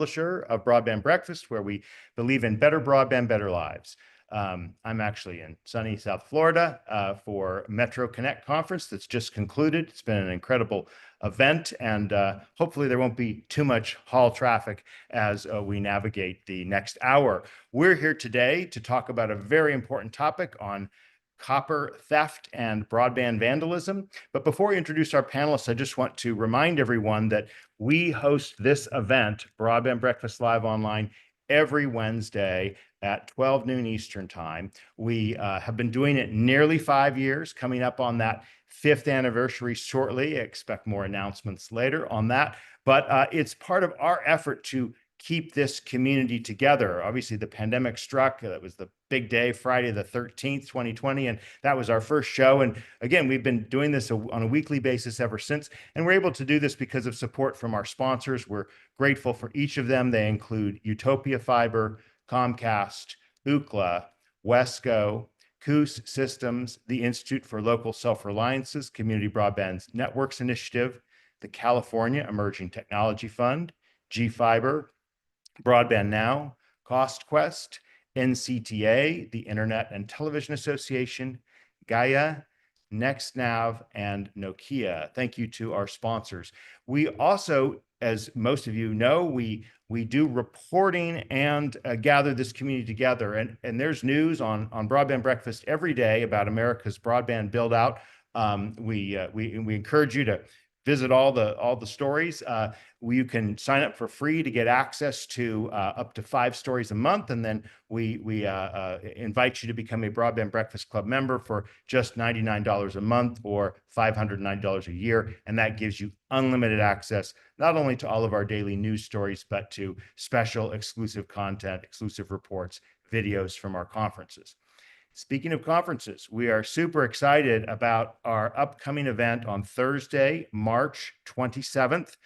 publisher of Broadband Breakfast, where we believe in better broadband, better lives. I'm actually in sunny South Florida for Metro Connect conference that's just concluded. It's been an incredible event, and hopefully there won't be too much hall traffic as we navigate the next hour. We're here today to talk about a very important topic on copper theft and broadband vandalism. But before we introduce our panelists, I just want to remind everyone that we host this event, Broadband Breakfast Live Online, every Wednesday at 12 noon Eastern Time. We have been doing it nearly 5 years, coming up on that 5th anniversary shortly. I expect more announcements later on that. But it's part of our effort to keep this community together. Obviously, the pandemic struck. That was the big day, Friday the 13th, 2020, and that was our first show. And again, we've been doing this on a weekly basis ever since, and we're able to do this because of support from our sponsors. We're grateful for each of them. They include Utopia Fiber, Comcast, Ookla, Wesco, Coos Systems, the Institute for Local Self-Reliance's Community Broadband Networks Initiative, the California Emerging Technology Fund, G-Fiber, Broadband Now, CostQuest, NCTA, the Internet and Television Association, Gaia, NextNav, and Nokia. Thank you to our sponsors. We also, as most of you know, we do reporting and gather this community together. And there's news on Broadband Breakfast every day about America's broadband build out. We encourage you to visit all the stories. You can sign up for free to get access to up to 5 stories a month, and then we invite you to become a Broadband Breakfast Club member for just $99 a month or $590 a year, and that gives you unlimited access not only to all of our daily news stories, but to special exclusive content, exclusive reports, videos from our conferences. Speaking of conferences, we are super excited about our upcoming event on Thursday, March 27th,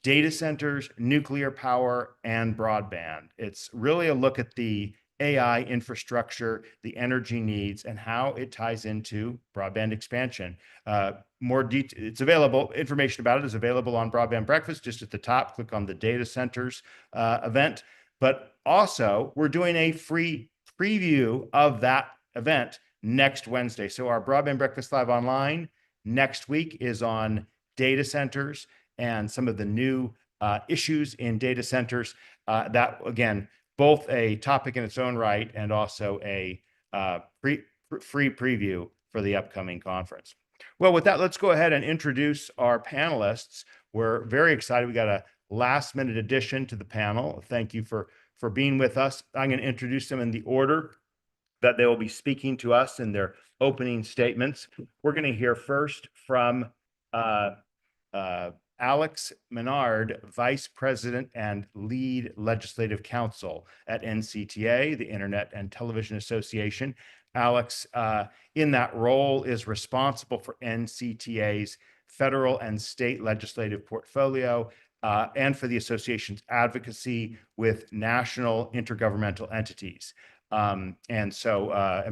Data Centers, Nuclear Power, and Broadband. It's really a look at the AI infrastructure, the energy needs, and how it ties into broadband expansion. It's available, information about it is available on Broadband Breakfast, just at the top. Click on the Data Centers event. But also, we're doing a free preview of that event next Wednesday. So our Broadband Breakfast Live Online next week is on data centers and some of the new issues in data centers. That, again, both a topic in its own right and also a free preview for the upcoming conference. Well, with that, let's go ahead and introduce our panelists. We're very excited. We got a last minute addition to the panel. Thank you for being with us. I'm going to introduce them in the order that they will be speaking to us in their opening statements. We're going to hear first from Alex Menard, Vice President and Lead Legislative Counsel at NCTA, the Internet and Television Association. Alex, in that role, is responsible for NCTA's federal and state legislative portfolio and for the association's advocacy with national intergovernmental entities. And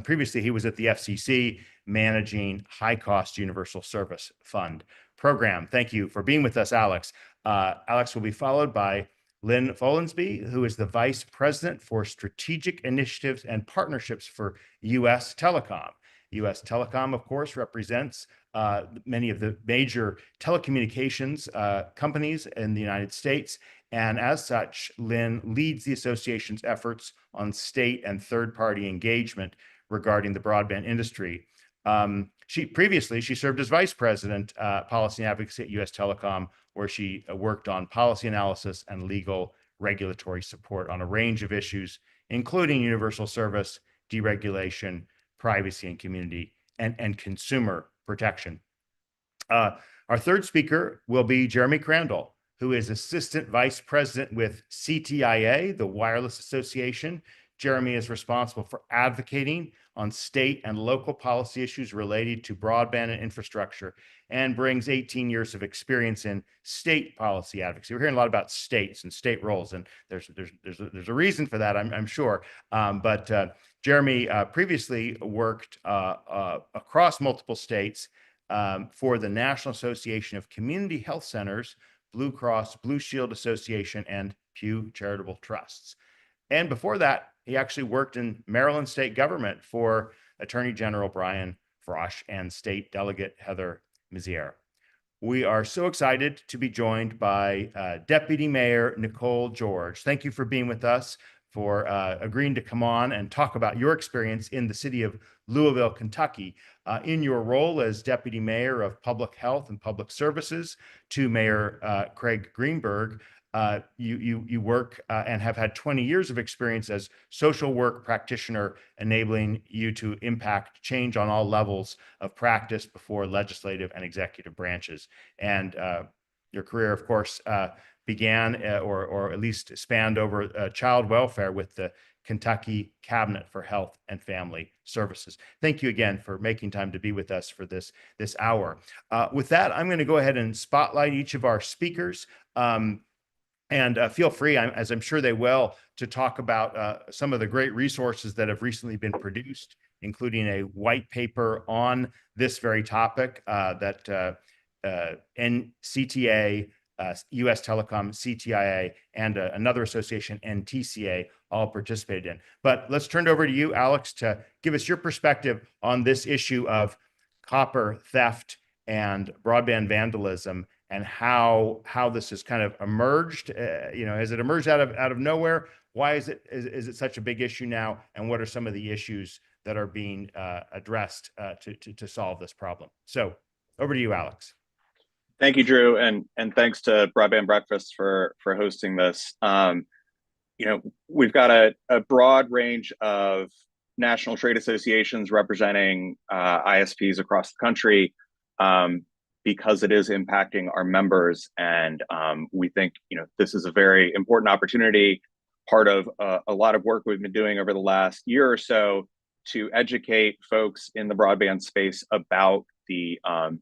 previously he was at the FCC managing high-cost universal service fund program. Thank you for being with us, Alex. Alex will be followed by Lynn Folensby, who is the Vice President for Strategic Initiatives and Partnerships for U.S. Telecom. U.S. Telecom, of course, represents many of the major telecommunications companies in the United States. And as such, Lynn leads the association's efforts on state and third-party engagement regarding the broadband industry. She served as Vice President, Policy and Advocacy at U.S. Telecom, where she worked on policy analysis and legal regulatory support on a range of issues, including universal service, deregulation, privacy and community, and consumer protection. Our third speaker will be Jeremy Crandall, who is Assistant Vice President with CTIA, the Wireless Association. Jeremy is responsible for advocating on state and local policy issues related to broadband and infrastructure, and brings 18 years of experience in state policy advocacy. We're hearing a lot about states and state roles, and there's a reason for that, I'm sure. But Jeremy previously worked across multiple states for the National Association of Community Health Centers, Blue Cross Blue Shield Association, and Pew Charitable Trusts. And before that, he actually worked in Maryland state government for Attorney General Brian Frosh and State Delegate Heather Maizière. We are so excited to be joined by Deputy Mayor Nicole George. Thank you for being with us, for agreeing to come on and talk about your experience in the city of Louisville, Kentucky, in your role as Deputy Mayor of Public Health and Public Services to Mayor Craig Greenberg. You work and have had 20 years of experience as social work practitioner, enabling you to impact change on all levels of practice before legislative and executive branches. And your career, of course, began or at least spanned over child welfare with the Kentucky Cabinet for Health and Family Services. Thank you again for making time to be with us for this hour. With that, I'm going to go ahead and spotlight each of our speakers. And feel free, as I'm sure they will, to talk about some of the great resources that have recently been produced, including a white paper on this very topic that NCTA, US Telecom, CTIA, and another association, NTCA, all participated in. But let's turn it over to you, Alex, to give us your perspective on this issue of copper theft and broadband vandalism, and how this has kind of emerged. Has it emerged out of nowhere? Why is it such a big issue now? And what are some of the issues that are being addressed to solve this problem? So over to you, Alex. Thank you, Drew, and thanks to Broadband Breakfast for hosting this. We've got a broad range of national trade associations representing ISPs across the country, because it is impacting our members. And we think, this is a very important opportunity, part of a lot of work we've been doing over the last year or so to educate folks in the broadband space about the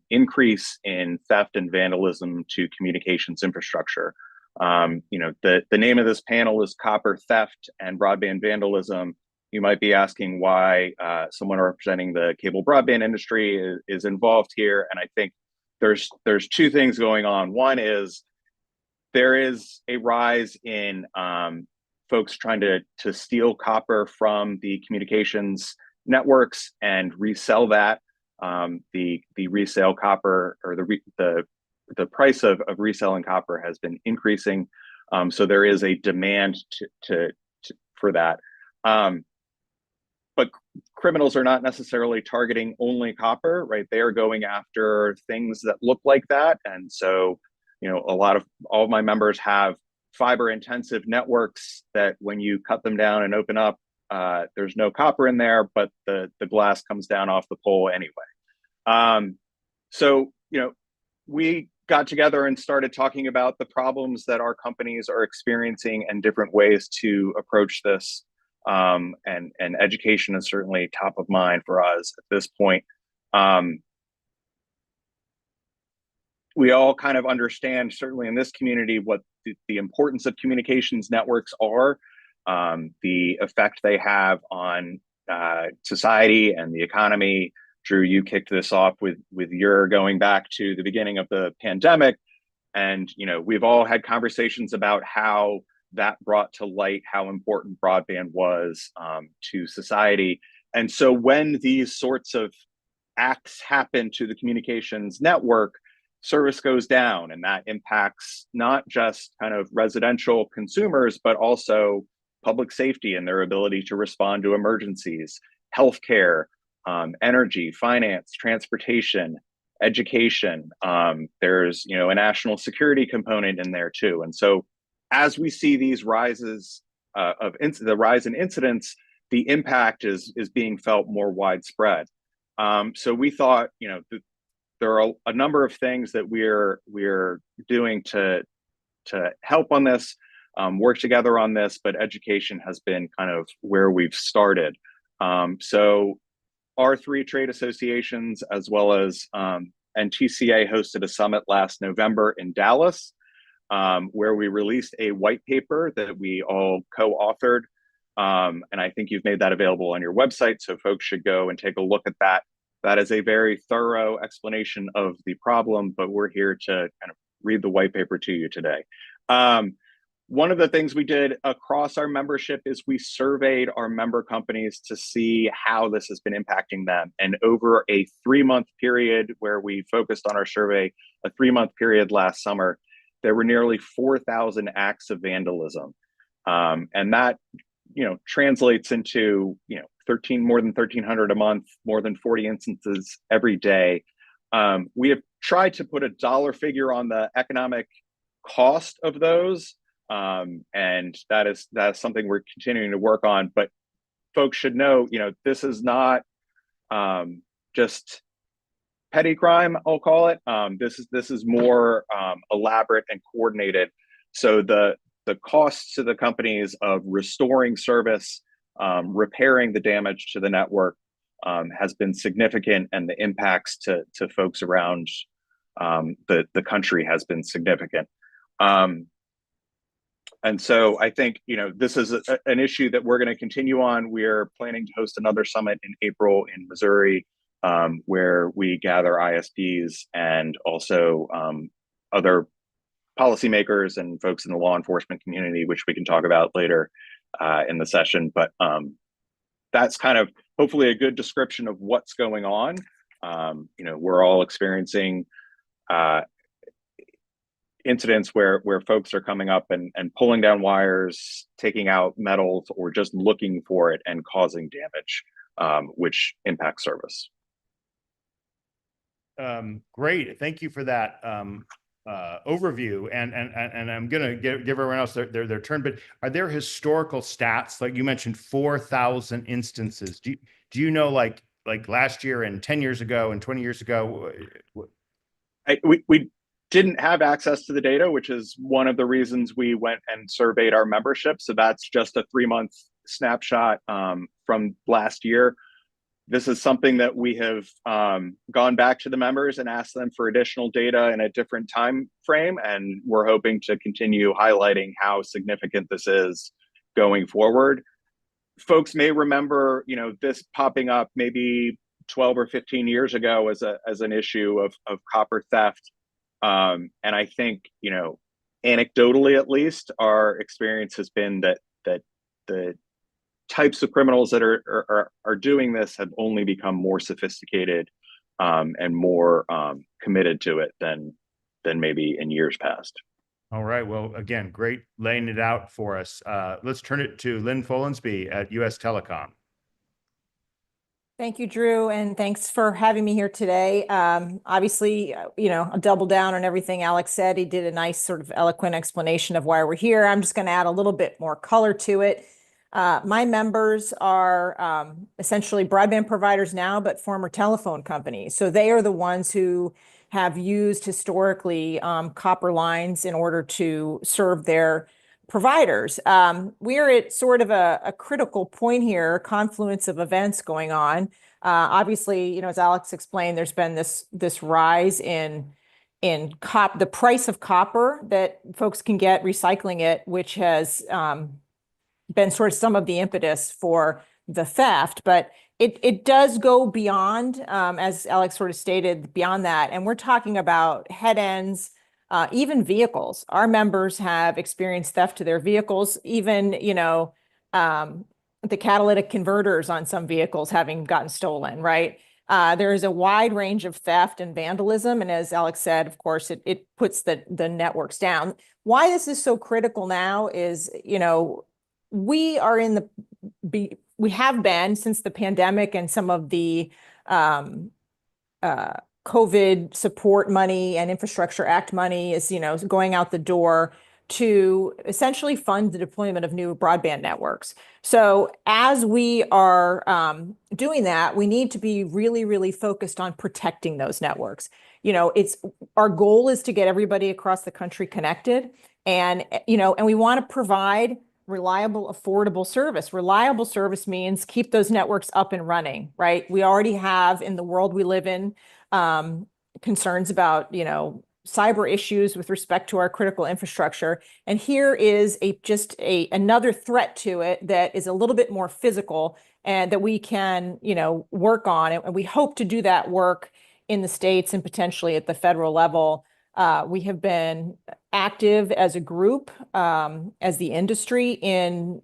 increase in theft and vandalism to communications infrastructure. The name of this panel is Copper Theft and Broadband Vandalism. You might be asking why someone representing the cable broadband industry is involved here. And I think there's two things going on. One is there is a rise in folks trying to steal copper from the communications networks and resell that. The resale copper, or the price of reselling copper has been increasing. So there is a demand for that. But criminals are not necessarily targeting only copper, right? They are going after things that look like that. And so, all of my members have fiber intensive networks that when you cut them down and open up, there's no copper in there, but the glass comes down off the pole anyway. So, we got together and started talking about the problems that our companies are experiencing and different ways to approach this. And education is certainly top of mind for us at this point. We all kind of understand, certainly in this community, what the importance of communications networks are, the effect they have on society and the economy. Drew, you kicked this off with your going back to the beginning of the pandemic. And, we've all had conversations about how that brought to light how important broadband was to society. And so when these sorts of acts happen to the communications network, service goes down, and that impacts not just kind of residential consumers, but also public safety and their ability to respond to emergencies, healthcare, energy, finance, transportation, education. There's, a national security component in there too. And so as we see these rises the rise in incidents, the impact is being felt more widespread. So we thought, there are a number of things that we're doing to help on this, work together on this, but education has been kind of where we've started. So our three trade associations, as well as NTCA, hosted a summit last November in Dallas, where we released a white paper that we all co-authored. And I think you've made that available on your website, so folks should go and take a look at that. That is a very thorough explanation of the problem, but we're here to kind of read the white paper to you today. one of the things we did across our membership is we surveyed our member companies to see how this has been impacting them. And over a 3-month period where we focused on our survey, a 3-month period last summer, there were nearly 4,000 acts of vandalism. And that, translates into, more than 1,300 a month, more than 40 instances every day. We have tried to put a dollar figure on the economic cost of those. And that's something we're continuing to work on. But folks should know, this is not just petty crime, I'll call it. This is more elaborate and coordinated. So the costs to the companies of restoring service, repairing the damage to the network has been significant, and the impacts to folks around the country has been significant. And so I think, this is an issue that we're going to continue on. We're planning to host another summit in April in Missouri, where we gather ISPs and also other policymakers and folks in the law enforcement community, which we can talk about later in the session. But that's kind of hopefully a good description of what's going on. We're all experiencing incidents where folks are coming up and pulling down wires, taking out metals, or just looking for it and causing damage, which impacts service. Great, thank you for that overview. And I'm going to give everyone else their turn. But are there historical stats? Like you mentioned, 4,000 instances. Do you know, like last year and 10 years ago and 20 years ago? We didn't have access to the data, which is one of the reasons we went and surveyed our membership. So that's just a 3-month snapshot from last year. This is something that we have gone back to the members and asked them for additional data in a different time frame. And we're hoping to continue highlighting how significant this is going forward. Folks may remember, this popping up maybe 12 or 15 years ago as an issue of copper theft. And I think, anecdotally, at least, our experience has been that the types of criminals that are doing this have only become more sophisticated and more committed to it than maybe in years past. All right. Well, again, great laying it out for us. Let's turn it to Lynn Folensby at US Telecom. Thank you, Drew, and thanks for having me here today. Obviously, I'll double down on everything Alex said. He did a nice sort of eloquent explanation of why we're here. I'm just going to add a little bit more color to it. My members are essentially broadband providers now, but former telephone companies. So they are the ones who have used historically copper lines in order to serve their providers. We're at sort of a critical point here, a confluence of events going on. Obviously, as Alex explained, there's been this rise in the price of copper that folks can get recycling it, which has been sort of some of the impetus for the theft. But it does go beyond, as Alex sort of stated, beyond that. And we're talking about head ends, even vehicles. Our members have experienced theft to their vehicles, even, the catalytic converters on some vehicles having gotten stolen, right? There is a wide range of theft and vandalism. And as Alex said, of course, it puts the networks down. Why this is so critical now is, we are we have been since the pandemic and some of the COVID support money and Infrastructure Act money is, going out the door to essentially fund the deployment of new broadband networks. So as we are doing that, we need to be really, really focused on protecting those networks. Our goal is to get everybody across the country connected, and we want to provide reliable, affordable service. Reliable service means keep those networks up and running, right? We already have, in the world we live in, concerns about, cyber issues with respect to our critical infrastructure. And here is another threat to it that is a little bit more physical and that we can, work on. And we hope to do that work in the states and potentially at the federal level We have been active as a group, as the industry, in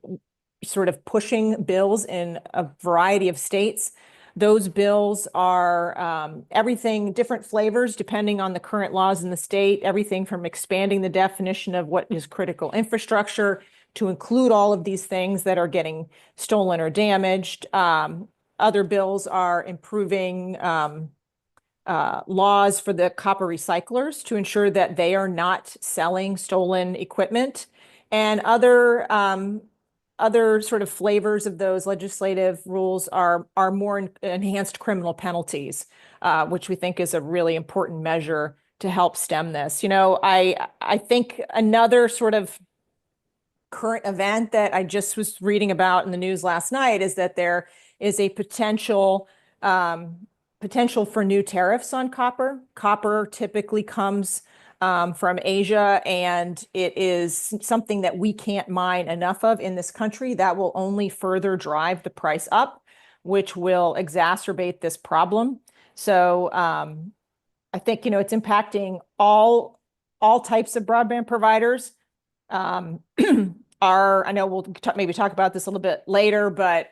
sort of pushing bills in a variety of states. Those bills are everything, different flavors depending on the current laws in the state, everything from expanding the definition of what is critical infrastructure to include all of these things that are getting stolen or damaged. Other bills are improving laws for the copper recyclers to ensure that they are not selling stolen equipment, and other sort of flavors of those legislative rules are more enhanced criminal penalties, which we think is a really important measure to help stem this. I think another sort of current event that I just was reading about in the news last night is that there is a potential for new tariffs on copper. Copper typically comes from Asia, and it is something that we can't mine enough of in this country. That will only further drive the price up, which will exacerbate this problem. So I think, it's impacting all types of broadband providers. I know we'll maybe talk about this a little bit later, but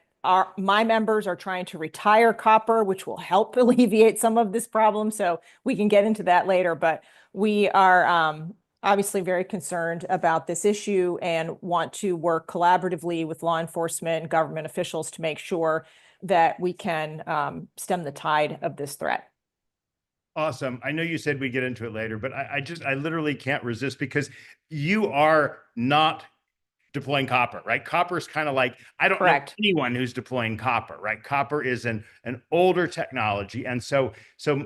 my members are trying to retire copper, which will help alleviate some of this problem. So we can get into that later, but we are obviously very concerned about this issue and want to work collaboratively with law enforcement and government officials to make sure that we can stem the tide of this threat. Awesome. I know you said we get into it later, but I literally can't resist, because you are not deploying copper, right? Copper is kind of like, I don't know anyone who's deploying copper, right? Copper is an older technology. And so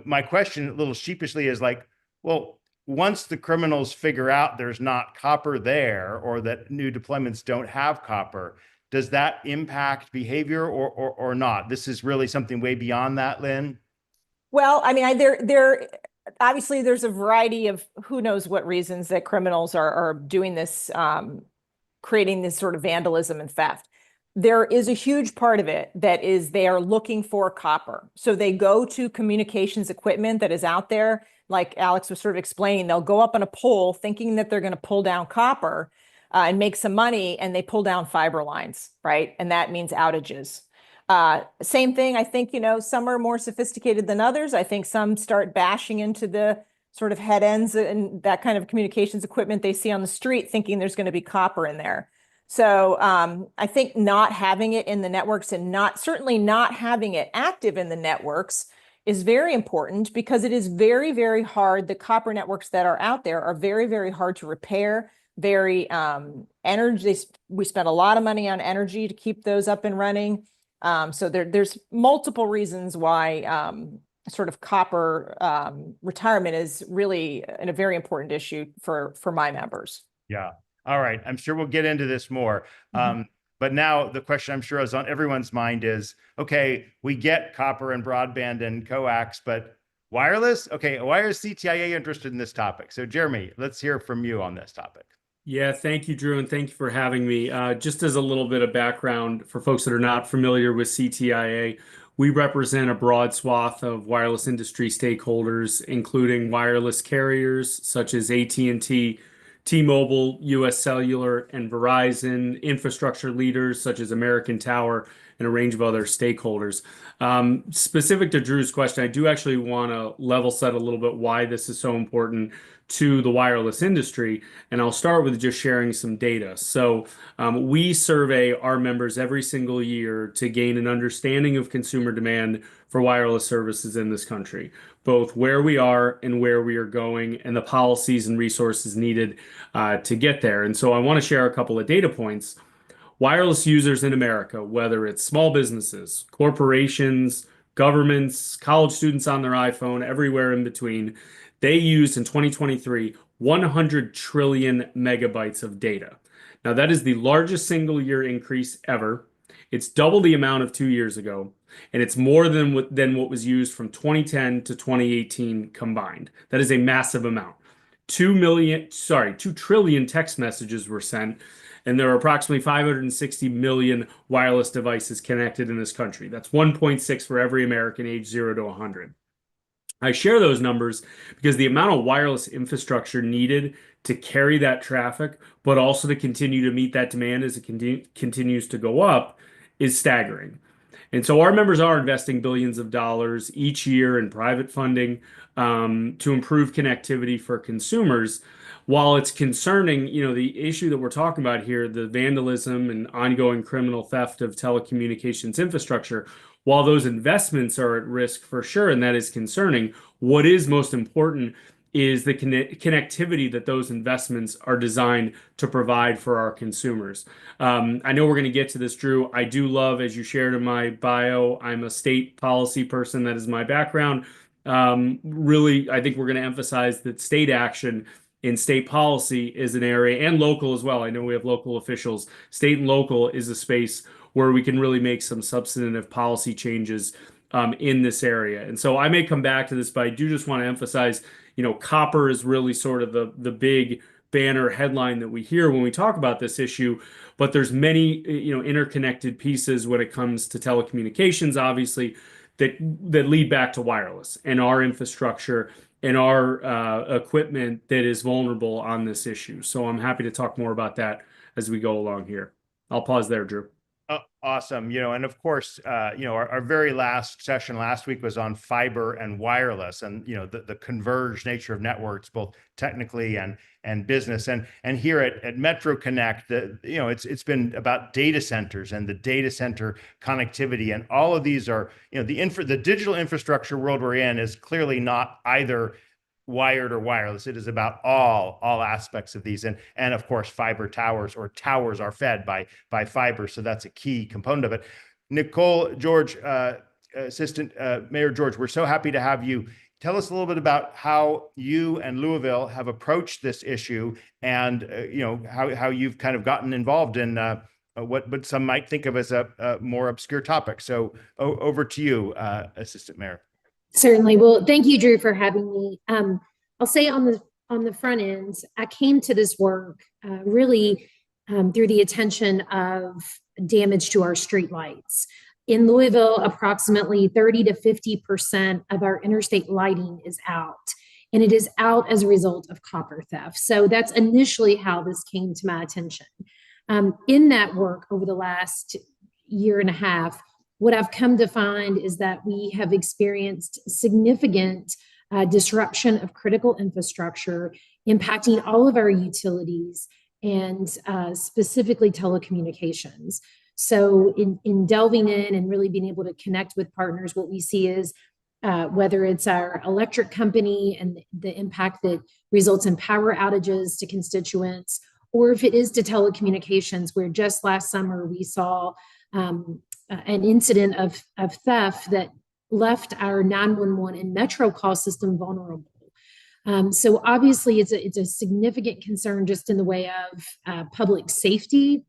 my question a little sheepishly is like, well, once the criminals figure out there's not copper there, or that new deployments don't have copper, does that impact behavior or not? This is really something way beyond that, Lynn? Well, I mean, there obviously there's a variety of who knows what reasons that criminals are doing this, creating this sort of vandalism and theft. There is a huge part of it that is they are looking for copper. So they go to communications equipment that is out there, like Alex was sort of explaining. They'll go up on a pole thinking that they're going to pull down copper and make some money, and they pull down fiber lines, right? And that means outages. Same thing, I think, some are more sophisticated than others. I think some start bashing into the sort of head ends and that kind of communications equipment they see on the street, thinking there's going to be copper in there. So I think not having it in the networks, and certainly not having it active in the networks, is very important, because it is very, very hard. The copper networks that are out there are very, very hard to repair. Very energy. We spend a lot of money on energy to keep those up and running. So there's multiple reasons why sort of copper retirement is really a very important issue for my members. Yeah. All right. I'm sure we'll get into this more. But now the question I'm sure is on everyone's mind is, okay, we get copper and broadband and coax, but wireless? Okay, why is CTIA interested in this topic? So Jeremy, let's hear from you on this topic. Yeah, thank you, Drew, and thank you for having me. Just as a little bit of background for folks that are not familiar with CTIA, we represent a broad swath of wireless industry stakeholders, including wireless carriers such as AT&T, T-Mobile, US Cellular, and Verizon, infrastructure leaders such as American Tower, and a range of other stakeholders. Specific to Drew's question, I do actually want to level set a little bit why this is so important to the wireless industry, and I'll start with just sharing some data. So we survey our members every single year to gain an understanding of consumer demand for wireless services in this country, both where we are and where we are going, and the policies and resources needed to get there. And so I want to share a couple of data points. Wireless users in America, whether it's small businesses, corporations, governments, college students on their iPhone, everywhere in between, they used in 2023 100 trillion megabytes of data. Now, that is the largest single year increase ever. It's double the amount of 2 years ago, and it's more than what was used from 2010 to 2018 combined. That is a massive amount. 2 trillion text messages were sent, and there are approximately 560 million wireless devices connected in this country. That's 1.6 for every American age 0 to 100. I share those numbers because the amount of wireless infrastructure needed to carry that traffic, but also to continue to meet that demand as it continues to go up, is staggering. And so our members are investing billions of dollars each year in private funding to improve connectivity for consumers. While it's concerning, the issue that we're talking about here, the vandalism and ongoing criminal theft of telecommunications infrastructure, while those investments are at risk for sure, and that is concerning, what is most important is the connectivity that those investments are designed to provide for our consumers. I know we're going to get to this, Drew. I do love, as you shared in my bio, I'm a state policy person. That is my background. Really, I think we're going to emphasize that state action in state policy is an area, and local as well. I know we have local officials. State and local is a space where we can really make some substantive policy changes in this area. And so I may come back to this, but I do just want to emphasize, copper is really sort of the big banner headline that we hear when we talk about this issue, but there's many, interconnected pieces when it comes to telecommunications, obviously, that lead back to wireless and our infrastructure and our equipment that is vulnerable on this issue. So I'm happy to talk more about that as we go along here. I'll pause there, Drew. Awesome. And of course, our very last session last week was on fiber and wireless, and, the converged nature of networks, both technically and business. And here at Metro Connect, it's been about data centers and the data center connectivity. And all of these are, the digital infrastructure world we're in is clearly not either wired or wireless. It is about all aspects of these, and of course fiber towers are fed by fiber, so that's a key component of it. Nicole, George, Assistant Mayor George, we're so happy to have you. Tell us a little bit about how you and Louisville have approached this issue, and how you've kind of gotten involved in what some might think of as a more obscure topic. So over to you, Assistant Mayor. Certainly. Well, thank you, Drew, for having me. I'll say on the front end, I came to this work really through the attention of damage to our streetlights. In Louisville, approximately 30 to 50% of our interstate lighting is out, and it is out as a result of copper theft. So that's initially how this came to my attention. In that work over the last year and a half, what I've come to find is that we have experienced significant disruption of critical infrastructure impacting all of our utilities and specifically telecommunications. So in delving in and really being able to connect with partners, what we see is whether it's our electric company and the impact that results in power outages to constituents, or if it is to telecommunications, where just last summer we saw an incident of theft that left our 911 and Metro call system vulnerable. So obviously it's a significant concern just in the way of public safety.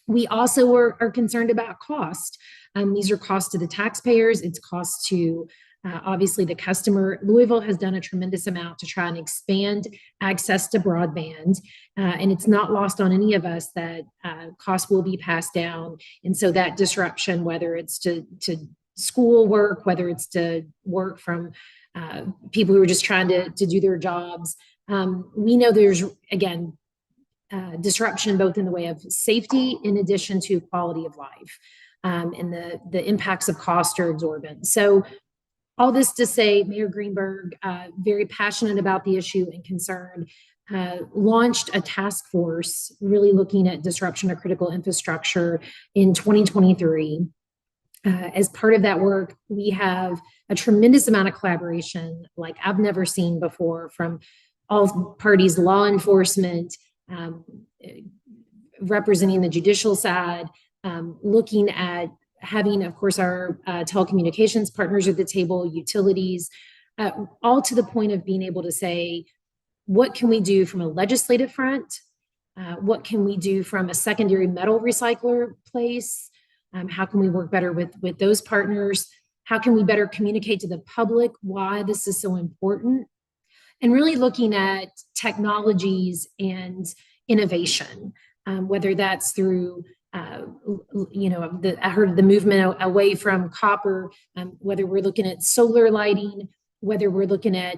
We also are concerned about cost. These are costs to the taxpayers. It's cost to obviously the customer. Louisville has done a tremendous amount to try and expand access to broadband, and it's not lost on any of us that costs will be passed down. And so that disruption, whether it's to school work, whether it's to work from people who are just trying to do their jobs, we know there's, again, disruption both in the way of safety in addition to quality of life, and the impacts of cost are exorbitant. So all this to say, Mayor Greenberg, very passionate about the issue and concerned, launched a task force really looking at disruption of critical infrastructure in 2023. As part of that work, we have a tremendous amount of collaboration like I've never seen before from all parties, law enforcement, representing the judicial side, looking at having, of course, our telecommunications partners at the table, utilities, all to the point of being able to say, what can we do from a legislative front? What can we do from a secondary metal recycler place? How can we work better with those partners? How can we better communicate to the public why this is so important? And really looking at technologies and innovation, whether that's through I heard the movement away from copper, whether we're looking at solar lighting whether we're looking at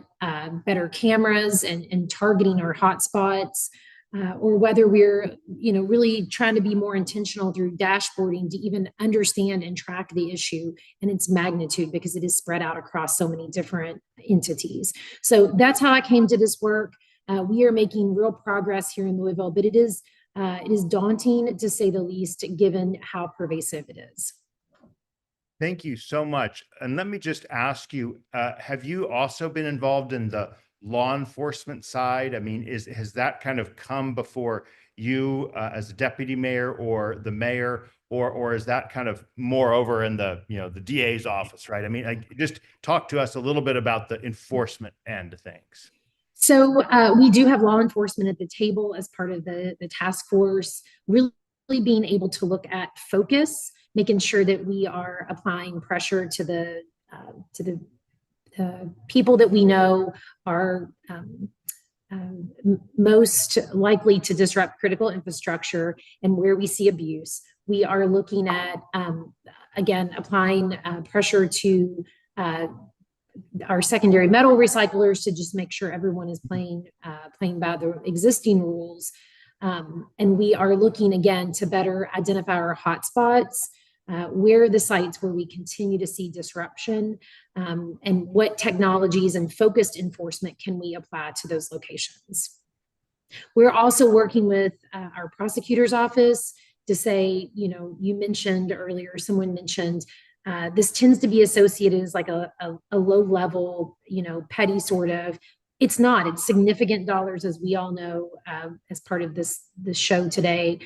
better cameras and targeting our hotspots, or whether we're, really trying to be more intentional through dashboarding to even understand and track the issue and its magnitude, because it is spread out across so many different entities. So that's how I came to this work. We are making real progress here in Louisville, but it is daunting, to say the least, given how pervasive it is. Thank you so much. And let me just ask you, have you also been involved in the law enforcement side? I mean, has that kind of come before you as a deputy mayor or the mayor, or is that kind of more over in the, the DA's office, right? I mean, just talk to us a little bit about the enforcement end of things. So we do have law enforcement at the table as part of the task force, really being able to look at focus, making sure that we are applying pressure to the people that we know are most likely to disrupt critical infrastructure, and where we see abuse. We are looking at, again, applying pressure to our secondary metal recyclers to just make sure everyone is playing by the existing rules. And we are looking, again, to better identify our hotspots, where are the sites where we continue to see disruption, and what technologies and focused enforcement can we apply to those locations. We're also working with our prosecutor's office to say, you mentioned earlier, someone mentioned, this tends to be associated as like a low level, petty sort of. It's not. It's significant dollars, as we all know, as part of this show today.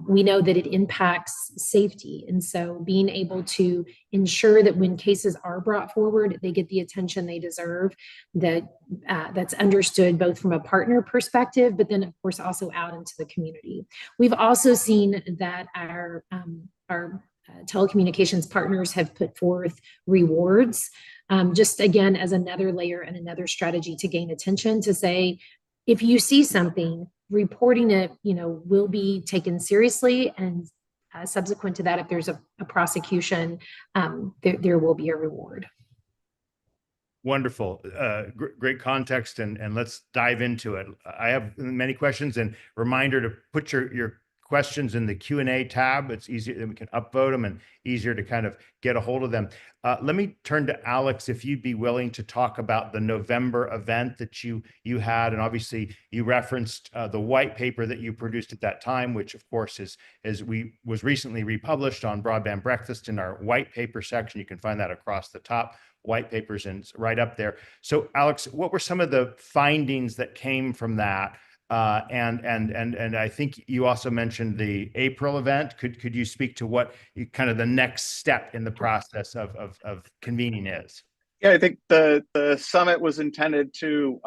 We know that it impacts safety. And so being able to ensure that when cases are brought forward, they get the attention they deserve, that's understood both from a partner perspective, but then, of course, also out into the community. We've also seen that our telecommunications partners have put forth rewards, just again, as another layer and another strategy to gain attention, to say, if you see something, reporting it, will be taken seriously. And subsequent to that, if there's a prosecution, there will be a reward. Wonderful. Great context. And let's dive into it. I have many questions, and reminder to put your questions in the Q&A tab. It's easier, then we can upvote them and easier to kind of get a hold of them. Let me turn to Alex, if you'd be willing to talk about the November event that you had. And obviously you referenced the white paper that you produced at that time, which of course was recently republished on Broadband Breakfast in our white paper section. You can find that across the top, white papers, and it's right up there. So Alex, what were some of the findings that came from that? And I think you also mentioned the April event. Could you speak to what kind of the next step in the process of convening is? Yeah, I think the summit was intended to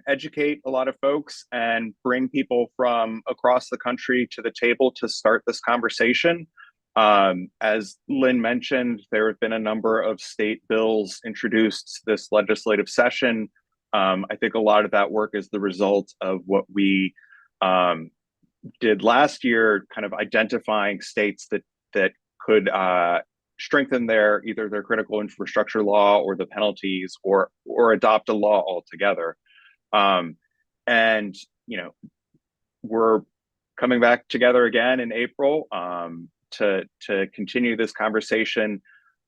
educate a lot of folks and bring people from across the country to the table to start this conversation. As Lynn mentioned, there have been a number of state bills introduced this legislative session. I think a lot of that work is the result of what we did last year, kind of identifying states that could strengthen either their critical infrastructure law or the penalties, or adopt a law altogether. And we're coming back together again in April to continue this conversation.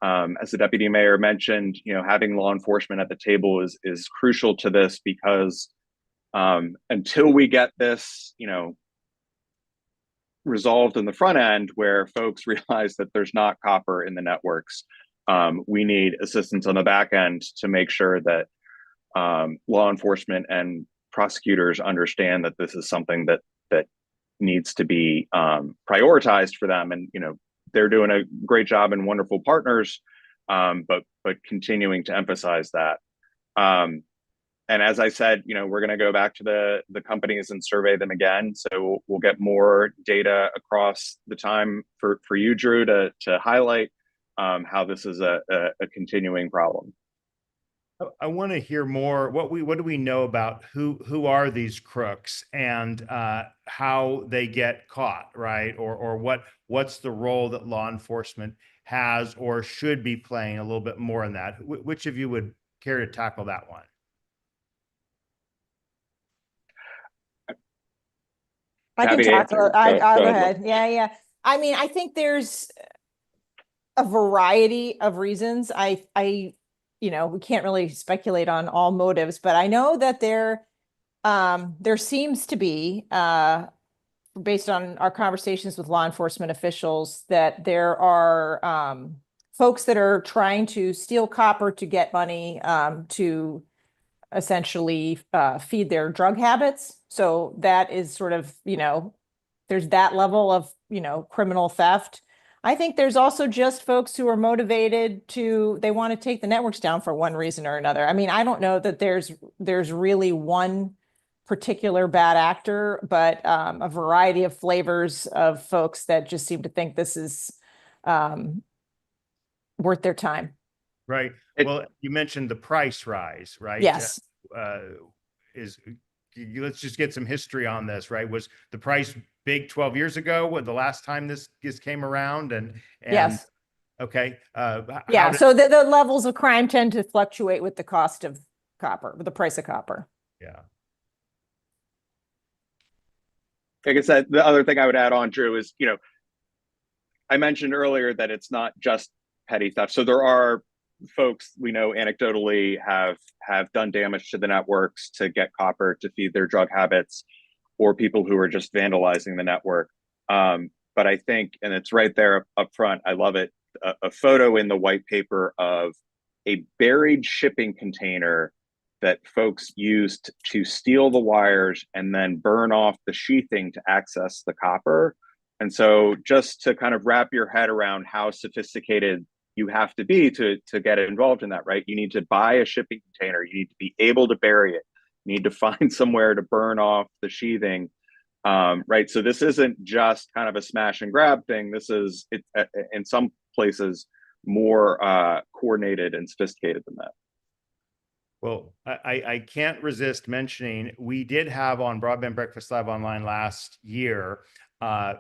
As the deputy mayor mentioned, having law enforcement at the table is crucial to this, because until we get this, resolved in the front end, where folks realize that there's not copper in the networks, we need assistance on the back end to make sure that law enforcement and prosecutors understand that this is something that needs to be prioritized for them. And they're doing a great job and wonderful partners, but continuing to emphasize that. And as I said, we're going to go back to the companies and survey them again. So we'll get more data across the time for you, Drew, to highlight how this is a continuing problem. I want to hear more. What do we know about who are these crooks, and how they get caught, right? Or what's the role that law enforcement has or should be playing a little bit more in that? Which of you care to tackle that one? I can Happy to tackle answer. it. I'll Go go ahead. ahead. Yeah. I mean, I think there's a variety of reasons. We can't really speculate on all motives, but I know that there seems to be, based on our conversations with law enforcement officials, that there are folks that are trying to steal copper to get money to essentially feed their drug habits. So that is sort of, there's that level of, criminal theft. I think there's also just folks who are motivated they want to take the networks down for one reason or another. I mean, I don't know that there's really one particular bad actor, but a variety of flavors of folks that just seem to think this is worth their time. Right. Well, you mentioned the price rise, right? Yes. Let's just get some history on this, right? Was the price big 12 years ago when the last time this came around? And Yes. Okay. Yeah. So the levels of crime tend to fluctuate with the cost of copper, with the price of copper. Yeah. I guess that the other thing I would add on, Drew, is, I mentioned earlier that it's not just petty theft. So there are folks we know anecdotally have done damage to the networks to get copper to feed their drug habits, or people who are just vandalizing the network. But I think, and it's right there up front, I love it, a photo in the white paper of a buried shipping container that folks used to steal the wires and then burn off the sheathing to access the copper. And so just to kind of wrap your head around how sophisticated you have to be to get involved in that, right? You need to buy a shipping container. You need to be able to bury it. You need to find somewhere to burn off the sheathing, right? So this isn't just kind of a smash and grab thing. This is, in some places, more coordinated and sophisticated than that. Well, I can't resist mentioning, we did have on Broadband Breakfast Live Online last year, a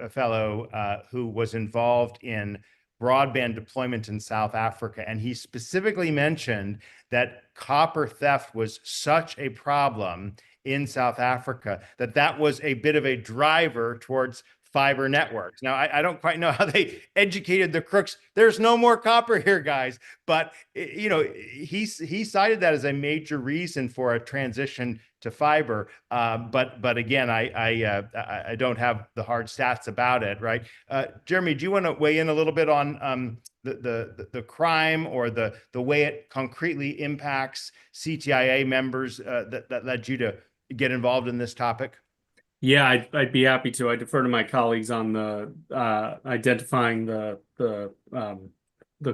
fellow who was involved in broadband deployment in South Africa. And he specifically mentioned that copper theft was such a problem in South Africa that was a bit of a driver towards fiber networks. Now, I don't quite know how they educated the crooks. There's no more copper here, guys. But, he cited that as a major reason for a transition to fiber. But again, I don't have the hard stats about it, right? Jeremy, do you want to weigh in a little bit on the crime or the way it concretely impacts CTIA members that led you to get involved in this topic? Yeah, I'd be happy to. I defer to my colleagues on the identifying the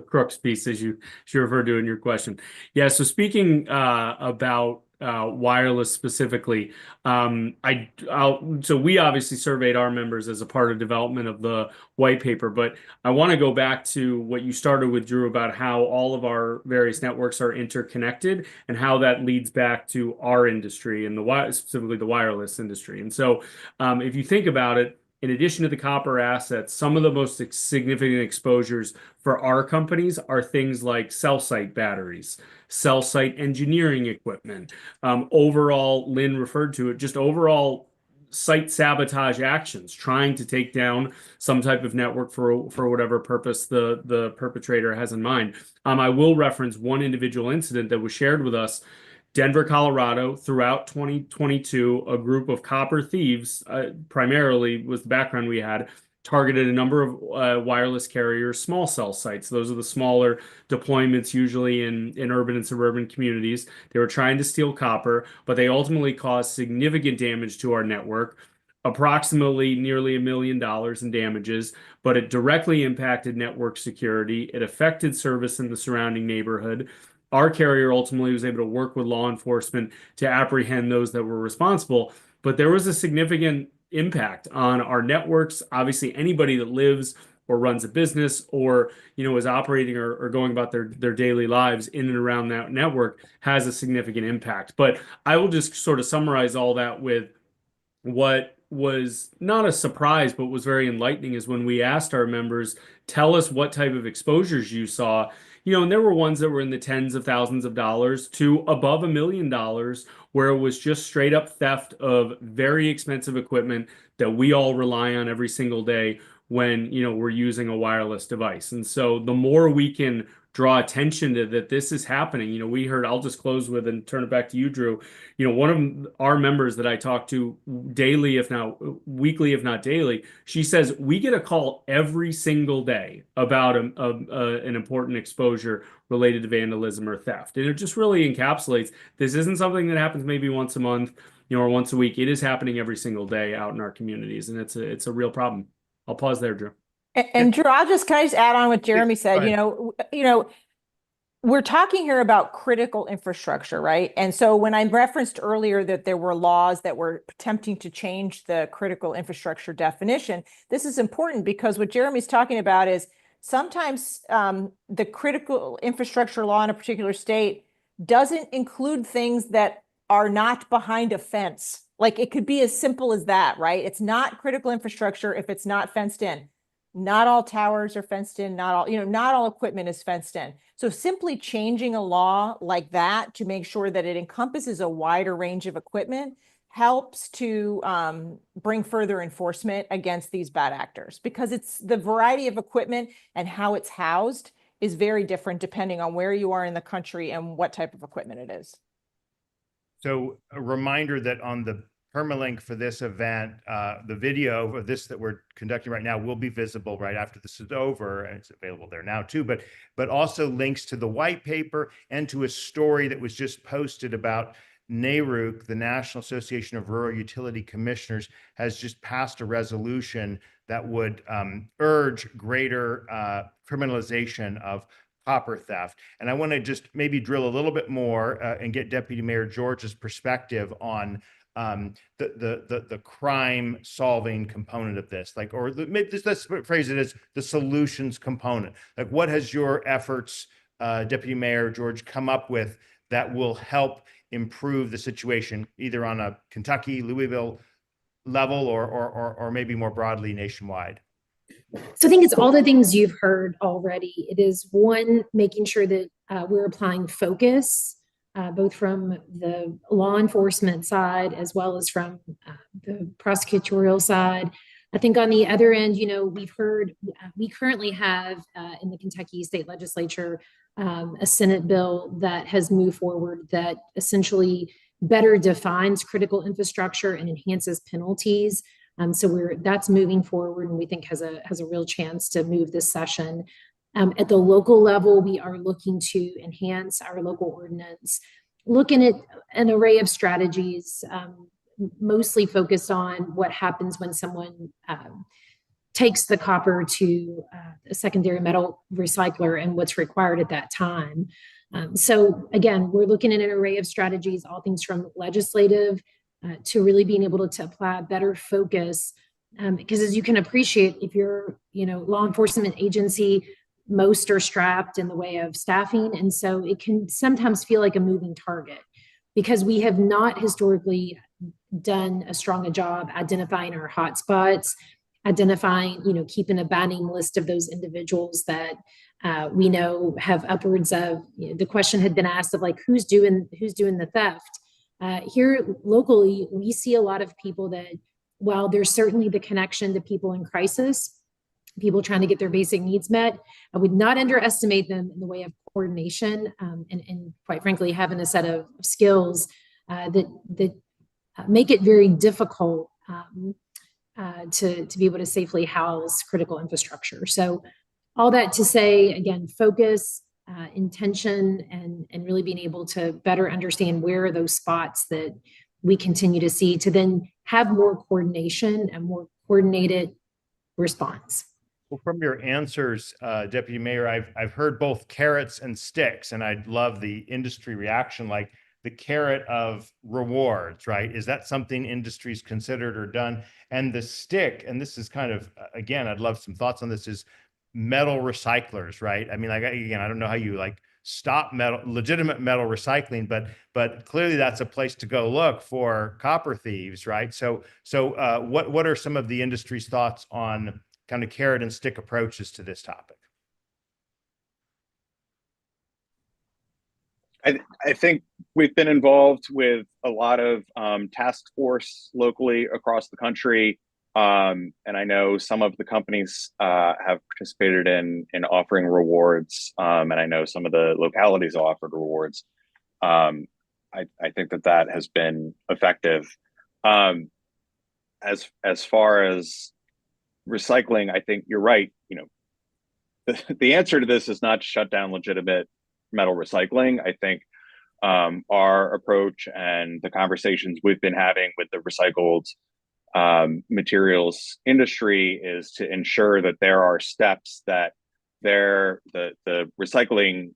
crooks piece, as you referred to in your question. Yeah, so speaking about wireless specifically, so we obviously surveyed our members as a part of development of the white paper, but I want to go back to what you started with, Drew, about how all of our various networks are interconnected and how that leads back to our industry and specifically the wireless industry. And so if you think about it, in addition to the copper assets, some of the most significant exposures for our companies are things like cell site batteries, cell site engineering equipment, overall, Lynn referred to it, just overall site sabotage actions, trying to take down some type of network for whatever purpose the perpetrator has in mind. I will reference one individual incident that was shared with us. Denver, Colorado, throughout 2022, a group of copper thieves, primarily was the background we had, targeted a number of wireless carriers, small cell sites. Those are the smaller deployments, usually in urban and suburban communities. They were trying to steal copper, but they ultimately caused significant damage to our network, approximately nearly $1 million in damages, but it directly impacted network security. It affected service in the surrounding neighborhood. Our carrier ultimately was able to work with law enforcement to apprehend those that were responsible, but there was a significant impact on our networks. Obviously, anybody that lives or runs a business or is operating or going about their daily lives in and around that network has a significant impact. But I will just sort of summarize all that with what was not a surprise, but was very enlightening, is when we asked our members, tell us what type of exposures you saw. And there were ones that were in the tens of thousands of dollars to above $1 million, where it was just straight up theft of very expensive equipment that we all rely on every single day when, we're using a wireless device. And so the more we can draw attention to that this is happening. We heard, I'll just close with and turn it back to you, Drew. One of our members that I talk to daily, if not weekly, if not daily, she says we get a call every single day about an important exposure related to vandalism or theft. And it just really encapsulates this isn't something that happens maybe once a month, or once a week. It is happening every single day out in our communities, and it's a real problem. I'll pause there, Drew. And Drew, can I just add on what Jeremy said? We're talking here about critical infrastructure, right? And so when I referenced earlier that there were laws that were attempting to change the critical infrastructure definition, this is important because what Jeremy's talking about is sometimes the critical infrastructure law in a particular state doesn't include things that are not behind a fence. Like it could be as simple as that, right? It's not critical infrastructure if it's not fenced in. Not all towers are fenced in, not all equipment is fenced in. So simply changing a law like that to make sure that it encompasses a wider range of equipment helps to bring further enforcement against these bad actors, because it's the variety of equipment and how it's housed is very different depending on where you are in the country and what type of equipment it is. So a reminder that on the permalink for this event, the video of this that we're conducting right now will be visible right after this is over, and it's available there now too, but also links to the white paper and to a story that was just posted about NARUC, the National Association of Rural Utility Commissioners, has just passed a resolution that would urge greater criminalization of copper theft. And I want to just maybe drill a little bit more and get Deputy Mayor George's perspective on the crime solving component of this, maybe let's phrase it as the solutions component. Like, what has your efforts, Deputy Mayor George, come up with that will help improve the situation, either on a Kentucky, Louisville level or maybe more broadly nationwide? So I think it's all the things you've heard already. It is one, making sure that we're applying focus, both from the law enforcement side as well as from the prosecutorial side. I think on the other end, we've heard, we currently have in the Kentucky State Legislature a Senate bill that has moved forward that essentially better defines critical infrastructure and enhances penalties. So that's moving forward, and we think has a real chance to move this session. At the local level, we are looking to enhance our local ordinance, looking at an array of strategies, mostly focused on what happens when someone takes the copper to a secondary metal recycler and what's required at that time. So again, we're looking at an array of strategies, all things from legislative to really being able to apply better focus. Because as you can appreciate, if you're, law enforcement agency, most are strapped in the way of staffing. And so it can sometimes feel like a moving target because we have not historically done as strong a job identifying our hotspots, identifying, keeping a banning list of those individuals that we know have upwards of, the question had been asked of like, who's doing the theft? Here locally, we see a lot of people that, while there's certainly the connection to people in crisis, people trying to get their basic needs met, I would not underestimate them in the way of coordination and quite frankly, having a set of skills that make it very difficult to be able to safely house critical infrastructure. So all that to say, again, focus, intention, and really being able to better understand where are those spots that we continue to see to then have more coordination and more coordinated response. Well, from your answers, Deputy Mayor, I've heard both carrots and sticks, and I'd love the industry reaction, like the carrot of rewards, right? Is that something industry's considered or done? And the stick, and this is kind of, again, I'd love some thoughts on this, is metal recyclers, right? I mean, like, again, I don't know how you stop legitimate metal recycling, but clearly that's a place to go look for copper thieves, right? So what are some of the industry's thoughts on kind of carrot and stick approaches to this topic? I think we've been involved with a lot of task force locally across the country. And I know some of the companies have participated in offering rewards. And I know some of the localities offered rewards. I think that has been effective. As far as recycling, I think you're right. You know, the answer to this is not to shut down legitimate metal recycling. I think our approach and the conversations we've been having with the recycled materials industry is to ensure that there are steps that the recycling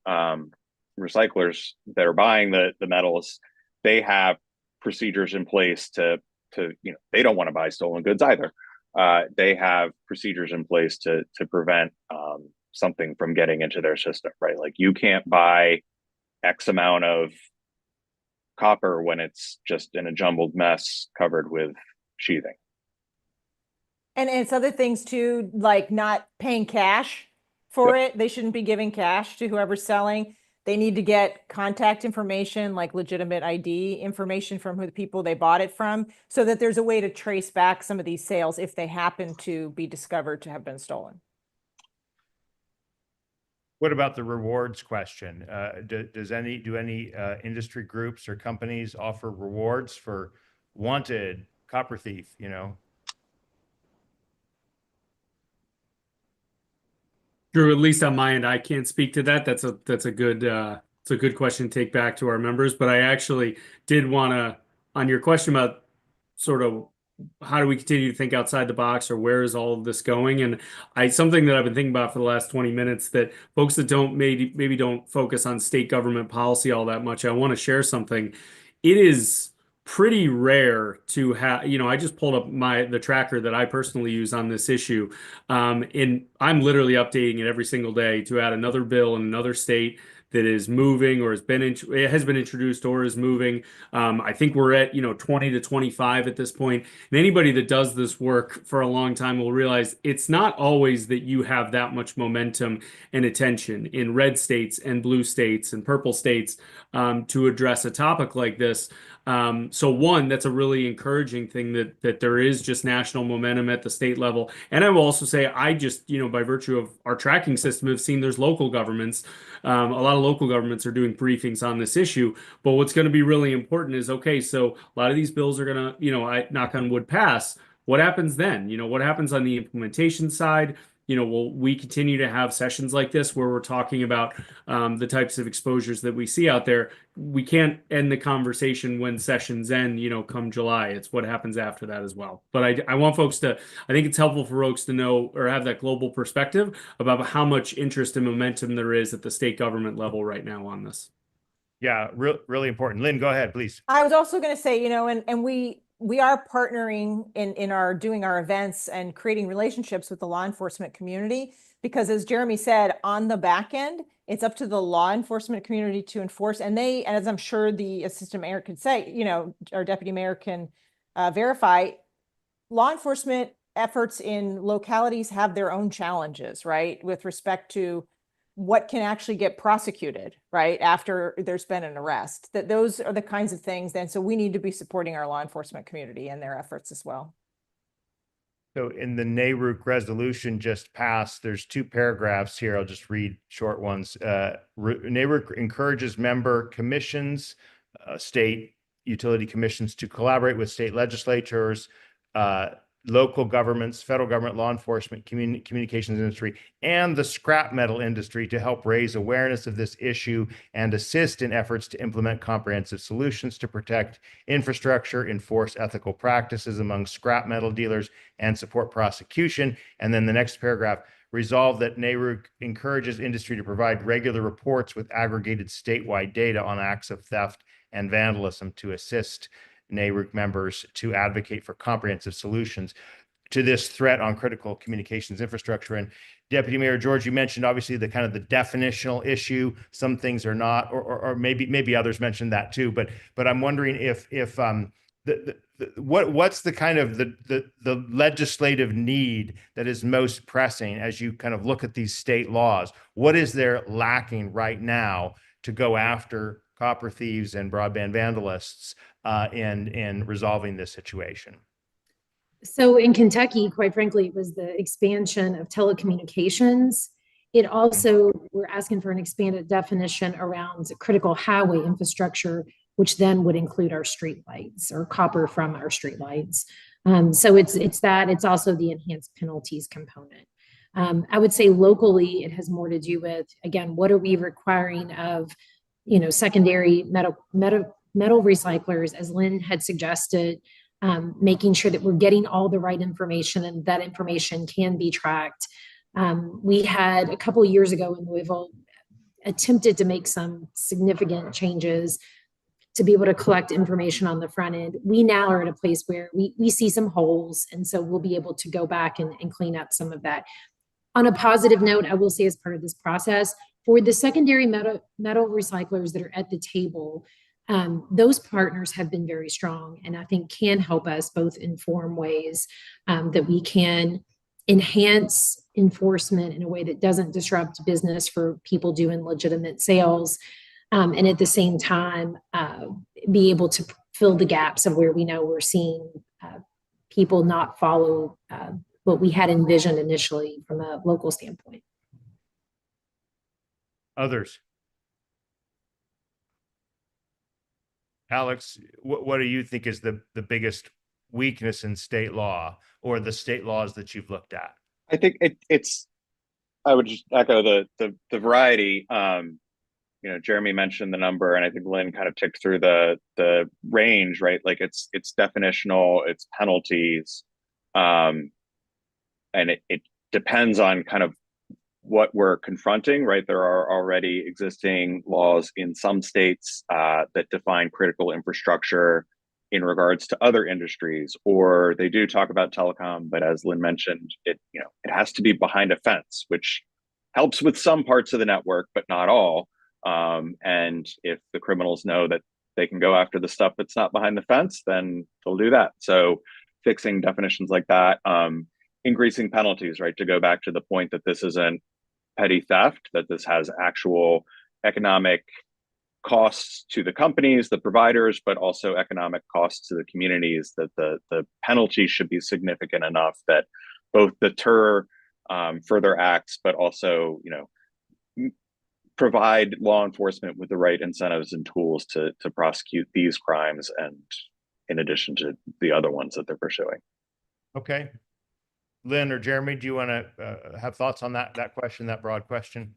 recyclers that are buying the metals, they have procedures in place to you know, they don't want to buy stolen goods either. They have procedures in place to prevent something from getting into their system, right? Like you can't buy X amount of copper when it's just in a jumbled mess covered with sheathing. And it's other things too, like not paying cash for it. They shouldn't be giving cash to whoever's selling. They need to get contact information, like legitimate ID information from who the people they bought it from, so that there's a way to trace back some of these sales if they happen to be discovered to have been stolen. What about the rewards question? Do any industry groups or companies offer rewards for wanted copper thief, you know? Drew, at least on my end, I can't speak to that. That's a good it's a good question to take back to our members. But I actually did want to, on your question about sort of how do we continue to think outside the box, or where is all of this going? And something that I've been thinking about for the last 20 minutes that folks that maybe don't focus on state government policy all that much, I want to share something. It is pretty rare to have, you know, I just pulled up the tracker that I personally use on this issue. And I'm literally updating it every single day to add another bill in another state that is moving or has been introduced or is moving. I think we're at 20 to 25 at this point. And anybody that does this work for a long time will realize it's not always that you have that much momentum and attention in red states and blue states and purple states to address a topic like this. So one, that's a really encouraging thing that there is just national momentum at the state level. And I will also say, I just, by virtue of our tracking system, have seen there's local governments. A lot of local governments are doing briefings on this issue. But what's going to be really important is, okay, so a lot of these bills are going to, I knock on wood, pass. What happens then? What happens on the implementation side? Will we continue to have sessions like this where we're talking about the types of exposures that we see out there? We can't end the conversation when sessions end, come July. It's what happens after that as well. But I want folks to, I think it's helpful for folks to know or have that global perspective about how much interest and momentum there is at the state government level right now on this. Yeah, really important. Lynn, go ahead, please. I was also going to say, and we are partnering in our doing our events and creating relationships with the law enforcement community, because as Jeremy said, on the back end, it's up to the law enforcement community to enforce. And as I'm sure the assistant mayor could say, our deputy mayor can verify, law enforcement efforts in localities have their own challenges, right? With respect to what can actually get prosecuted, right, after there's been an arrest. That those are the kinds of things then. So we need to be supporting our law enforcement community and their efforts as well. So in the NARUC resolution just passed, there's 2 paragraphs here. I'll just read short ones. NARUC encourages member commissions, state utility commissions, to collaborate with state legislatures, local governments, federal government, law enforcement, communications industry, and the scrap metal industry to help raise awareness of this issue and assist in efforts to implement comprehensive solutions to protect infrastructure, enforce ethical practices among scrap metal dealers, and support prosecution. And then the next paragraph, resolve that NARUC encourages industry to provide regular reports with aggregated statewide data on acts of theft and vandalism to assist NARUC members to advocate for comprehensive solutions to this threat on critical communications infrastructure. And Deputy Mayor George, you mentioned obviously the kind of the definitional issue. Some things are not, or maybe others mentioned that too. But I'm wondering if what's the kind of the legislative need that is most pressing as you kind of look at these state laws? What is there lacking right now to go after copper thieves and broadband vandalists in resolving this situation? So in Kentucky, quite frankly, it was the expansion of telecommunications. It also, we're asking for an expanded definition around critical highway infrastructure, which then would include our streetlights or copper from our streetlights. So it's that. It's also the enhanced penalties component. I would say locally, it has more to do with, again, what are we requiring of, secondary metal recyclers, as Lynn had suggested, making sure that we're getting all the right information and that information can be tracked. We had a couple of years ago in Louisville attempted to make some significant changes to be able to collect information on the front end. We now are at a place where we see some holes, and so we'll be able to go back and clean up some of that. On a positive note, I will say, as part of this process, for the secondary metal recyclers that are at the table, those partners have been very strong, and I think can help us both inform ways that we can enhance enforcement in a way that doesn't disrupt business for people doing legitimate sales, and at the same time be able to fill the gaps of where we know we're seeing people not follow what we had envisioned initially from a local standpoint. Others? Alex, what do you think is the biggest weakness in state law, or the state laws that you've looked at? I think I would just echo the variety. Jeremy mentioned the number, and I think Lynn kind of ticked through the range, right? Like it's definitional, it's penalties, and it depends on kind of what we're confronting, right? There are already existing laws in some states that define critical infrastructure in regards to other industries, or they do talk about telecom, but as Lynn mentioned, it has to be behind a fence, which helps with some parts of the network, but not all. And if the criminals know that they can go after the stuff that's not behind the fence, then they'll do that. So fixing definitions like that, increasing penalties, right? To go back to the point that this isn't petty theft, that this has actual economic costs to the companies, the providers, but also economic costs to the communities, that the penalty should be significant enough that both deter further acts, but also, provide law enforcement with the right incentives and tools to prosecute these crimes, and in addition to the other ones that they're pursuing. Okay. Lynn or Jeremy, do you want to have thoughts on that question, that broad question?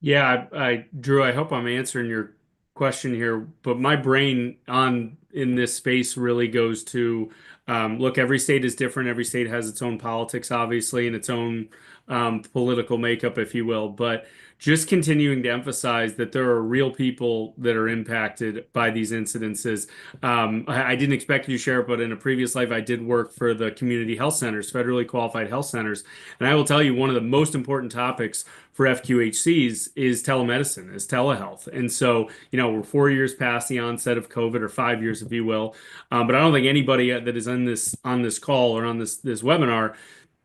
Yeah, Drew, I hope I'm answering your question here, but my brain in this space really goes to, look, every state is different. Every state has its own politics, obviously, and its own political makeup, if you will. But just continuing to emphasize that there are real people that are impacted by these incidences. I didn't expect you to share it, but in a previous life, I did work for the community health centers, federally qualified health centers. And I will tell you, one of the most important topics for FQHCs is telemedicine, is telehealth. And so, we're 4 years past the onset of COVID, or 5 years, if you will. But I don't think anybody that is on this call or on this webinar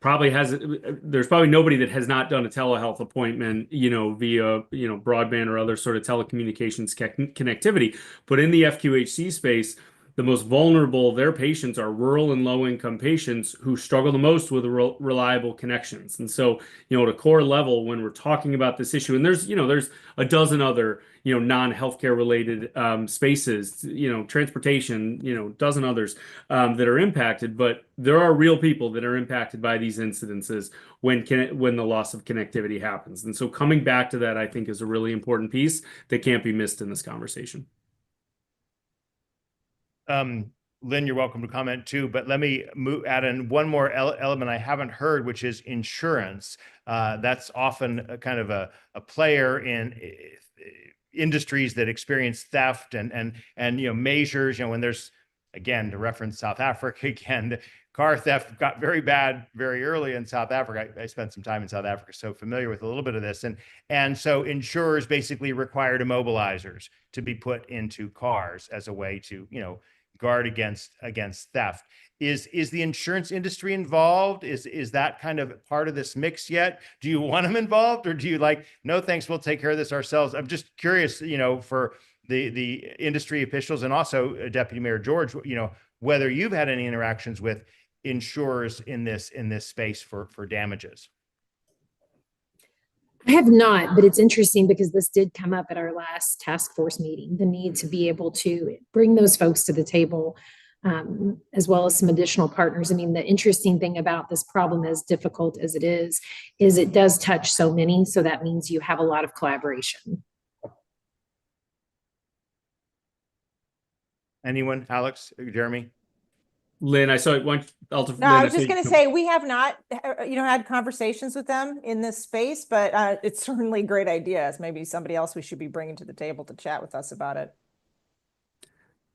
there's probably nobody that has not done a telehealth appointment, via, broadband or other sort of telecommunications connectivity. But in the FQHC space, the most vulnerable of their patients are rural and low-income patients who struggle the most with reliable connections. And so, at a core level, when we're talking about this issue, and there's a dozen other, non-healthcare related spaces, transportation, dozen others that are impacted, but there are real people that are impacted by these incidences when the loss of connectivity happens. And so coming back to that, I think, is a really important piece that can't be missed in this conversation. Lynn, you're welcome to comment too, but let me add in one more element I haven't heard, which is insurance. That's often a kind of a player in industries that experience theft and measures, when there's, again, to reference South Africa again, car theft got very bad very early in South Africa. I spent some time in South Africa, so familiar with a little bit of this. And so insurers basically required immobilizers to be put into cars as a way to, guard against theft. Is the insurance industry involved? Is that kind of part of this mix yet? Do you want them involved, or do you like, no, thanks, we'll take care of this ourselves? I'm just curious, for the industry officials, and also Deputy Mayor George, whether you've had any interactions with insurers in this space for damages. I have not, but it's interesting because this did come up at our last task force meeting, the need to be able to bring those folks to the table, as well as some additional partners. I mean, the interesting thing about this problem, as difficult as it is it does touch so many. So that means you have a lot of collaboration. Anyone? Alex, Jeremy? Lynn, I saw it. No, I was just going to say, we have not, had conversations with them in this space, but it's certainly a great idea. It's maybe somebody else we should be bringing to the table to chat with us about it.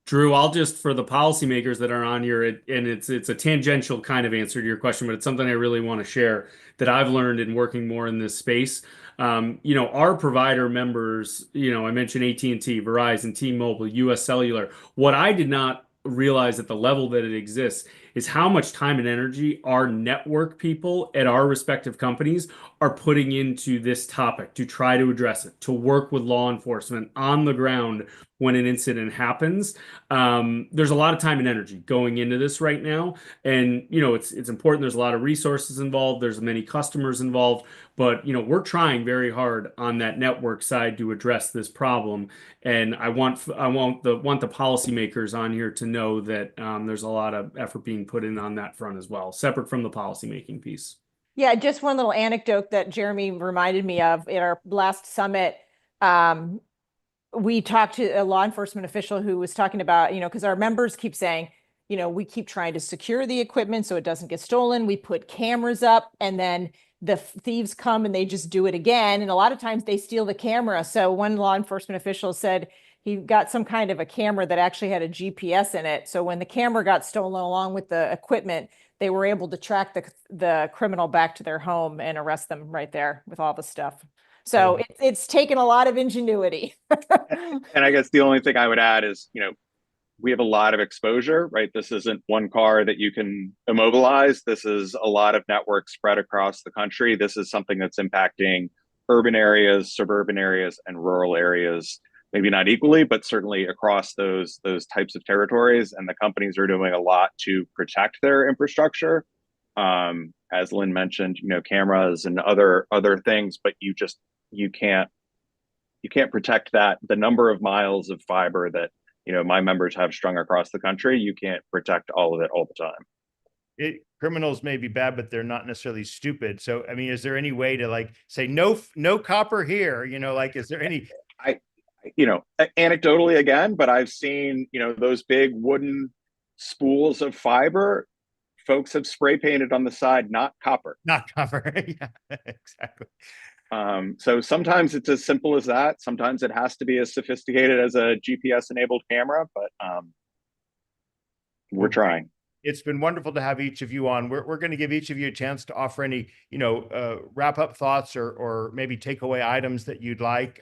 Drew, I'll just, for the policymakers that are on here, and it's a tangential kind of answer to your question, but it's something I really want to share that I've learned in working more in this space. Our provider members, I mentioned AT&T, Verizon, T-Mobile, US Cellular. What I did not realize at the level that it exists is how much time and energy our network people at our respective companies are putting into this topic to try to address it, to work with law enforcement on the ground when an incident happens. There's a lot of time and energy going into this right now. And, it's important. There's a lot of resources involved. There's many customers involved, but, we're trying very hard on that network side to address this problem. And I want the policymakers on here to know that there's a lot of effort being put in on that front as well, separate from the policymaking piece. Yeah, just one little anecdote that Jeremy reminded me of at our last summit. We talked to a law enforcement official who was talking about, because our members keep saying, we keep trying to secure the equipment so it doesn't get stolen. We put cameras up, and then the thieves come and they just do it again. And a lot of times they steal the camera. So one law enforcement official said he got some kind of a camera that actually had a GPS in it. So when the camera got stolen along with the equipment, they were able to track the criminal back to their home and arrest them right there with all the stuff. So it's taken a lot of ingenuity. And I guess the only thing I would add is, we have a lot of exposure, right? This isn't one car that you can immobilize. This is a lot of networks spread across the country. This is something that's impacting urban areas, suburban areas, and rural areas, maybe not equally, but certainly across those types of territories. And the companies are doing a lot to protect their infrastructure. As Lynn mentioned, cameras and other things, but you can't protect the number of miles of fiber that my members have strung across the country. You can't protect all of it all the time. Criminals may be bad, but they're not necessarily stupid. So, I mean, is there any way to say no copper here? Is there any? Anecdotally again, but I've seen those big wooden spools of fiber. Folks have spray painted on the side, not copper. Not copper. Yeah, exactly. So sometimes it's as simple as that. Sometimes it has to be as sophisticated as a GPS enabled camera, but we're trying. It's been wonderful to have each of you on. We're going to give each of you a chance to offer any, wrap up thoughts or maybe takeaway items that you'd like.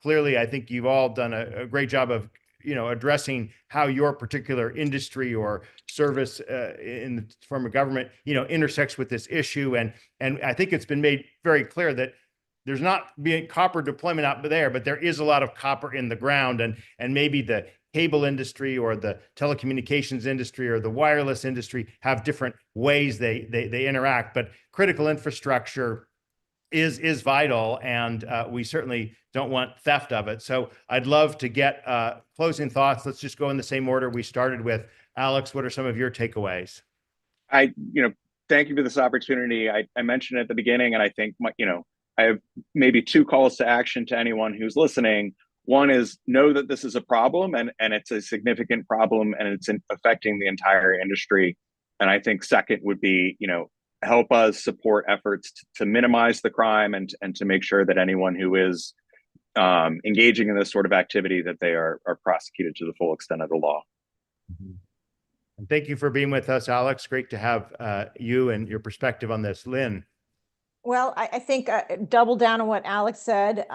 Clearly, I think you've all done a great job of, addressing how your particular industry or service in the form of government, intersects with this issue. And I think it's been made very clear that there's not being copper deployment out there, but there is a lot of copper in the ground, and maybe the cable industry or the telecommunications industry or the wireless industry have different ways they interact, but critical infrastructure is vital, and we certainly don't want theft of it. So I'd love to get closing thoughts. Let's just go in the same order we started with. Alex, what are some of your takeaways? Thank you for this opportunity. I mentioned at the beginning, and I think I have maybe two calls to action to anyone who's listening. One is know that this is a problem, and it's a significant problem, and it's affecting the entire industry. And I think second would be, help us support efforts to minimize the crime and to make sure that anyone who is engaging in this sort of activity, that they are prosecuted to the full extent of the law. Mm-hmm. And thank you for being with us, Alex. Great to have you and your perspective on this. Lynn. Well, I think double down on what Alex said.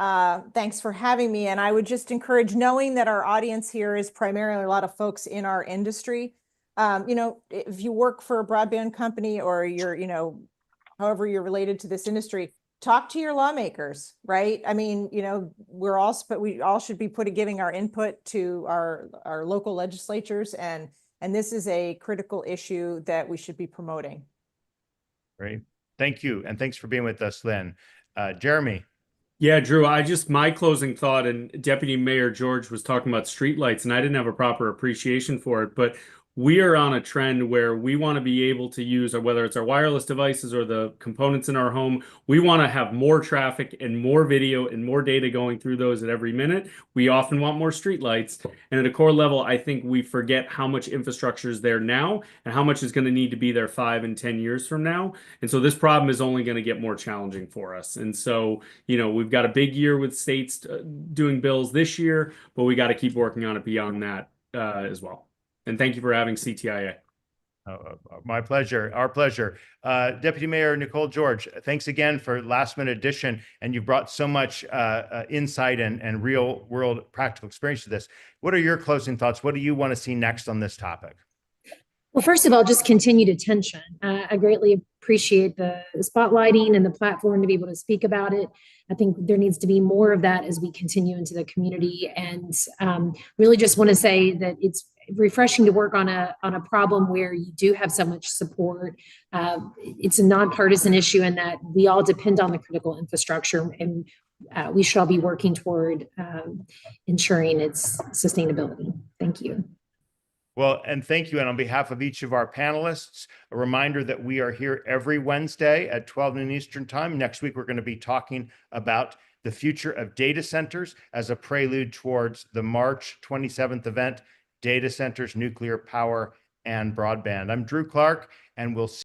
Thanks for having me. And I would just encourage, knowing that our audience here is primarily a lot of folks in our industry. If you work for a broadband company or you're, however you're related to this industry, talk to your lawmakers, right? I mean, we all should be giving our input to our local legislatures, and this is a critical issue that we should be promoting. Great. Thank you. And thanks for being with us, Lynn. Jeremy. Yeah, Drew, my closing thought, and Deputy Mayor George was talking about streetlights, and I didn't have a proper appreciation for it, but we are on a trend where we want to be able to use, whether it's our wireless devices or the components in our home, we want to have more traffic and more video and more data going through those at every minute. We often want more streetlights. And at a core level, I think we forget how much infrastructure is there now and how much is going to need to be there 5 and 10 years from now. And so this problem is only going to get more challenging for us. And so, we've got a big year with states doing bills this year, but we got to keep working on it beyond that as well. And thank you for having CTIA. My pleasure. Our pleasure. Deputy Mayor Nicole George, thanks again for last minute addition. And you brought so much insight and real world practical experience to this. What are your closing thoughts? What do you want to see next on this topic? Well, first of all, just continued attention. I greatly appreciate the spotlighting and the platform to be able to speak about it. I think there needs to be more of that as we continue into the community. And really just want to say that it's refreshing to work on a problem where you do have so much support. It's a nonpartisan issue in that we all depend on the critical infrastructure, and we should all be working toward ensuring its sustainability. Thank you. Well, and thank you. And on behalf of each of our panelists, a reminder that we are here every Wednesday at 12 noon Eastern Time. Next week, we're going to be talking about the future of data centers as a prelude towards the March 27th event, Data Centers, Nuclear Power, and Broadband. I'm Drew Clark, and we'll see